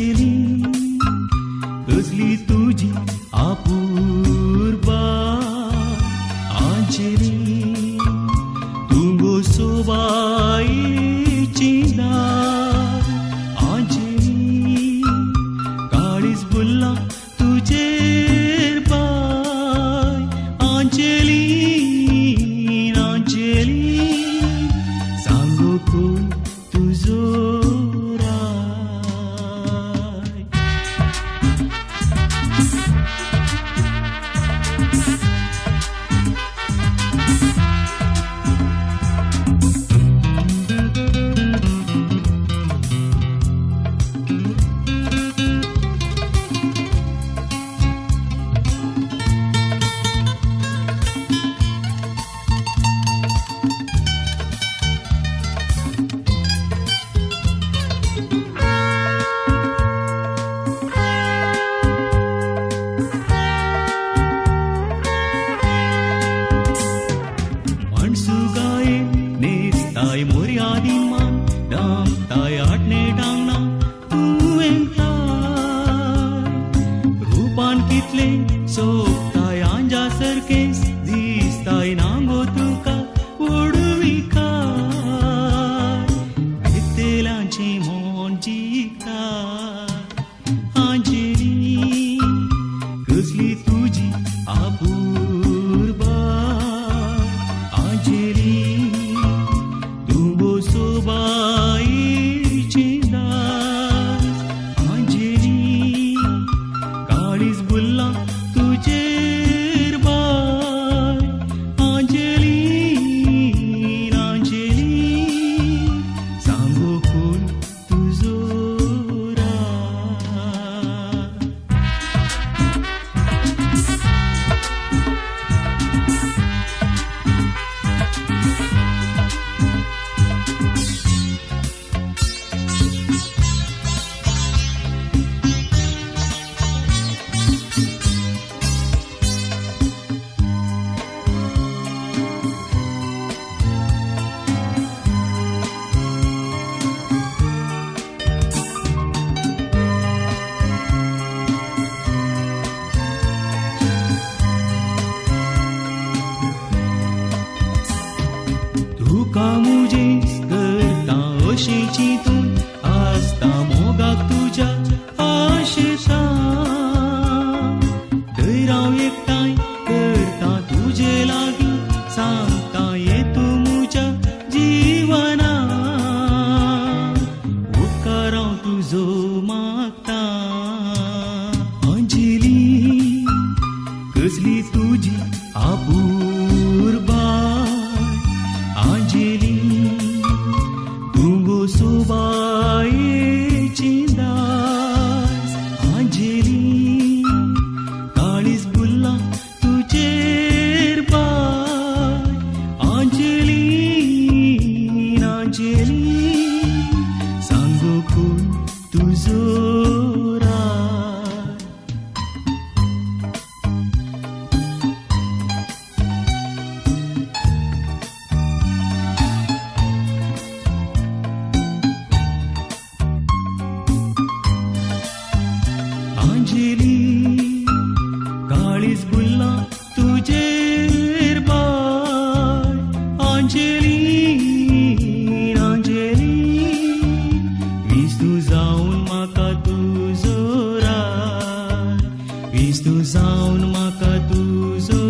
अंजली कसली तुझी अपूर्वा अंजली तुंगो सोबाईची नार अंजली काळीज बुल्ला तुझेर पाय अंजली अंजली सांगो कोण तुझो Tayo muriadin man, dam tayo atne dang na tuwing tay. Rupan kitle so tayo anja sarkes, dis tayo nango tuka udvikay. Bitelanchi mon jikta, Anjali कसली तुझी अपूर्वा अंजली सोबाईची नार अंजली काळीज बुल्ला तुझेर बाय अंजली अंजली सांगो कोण तुझो तुका मुजेस करता अशेची तूं आसता मोगाक तुज्या आशेचा थंय हांव एकठांय करता तुजे लागीं सांगता ये तूं म्हज्या जिवना उपकार हांव तुजो मागता अंजली कसली तुजी अपूर्वा अंजली तुंगो सोबाईची दास अंजली काळीज बुल्ला तुझेर पाय अंजली अंजली सांगो कोण तुजो अंजली काळीज बुल्ला तुझेर बाय अंजली अंजली विस्तू जावन म्हाका तुजो राय विस्तू जावन म्हाका तुजो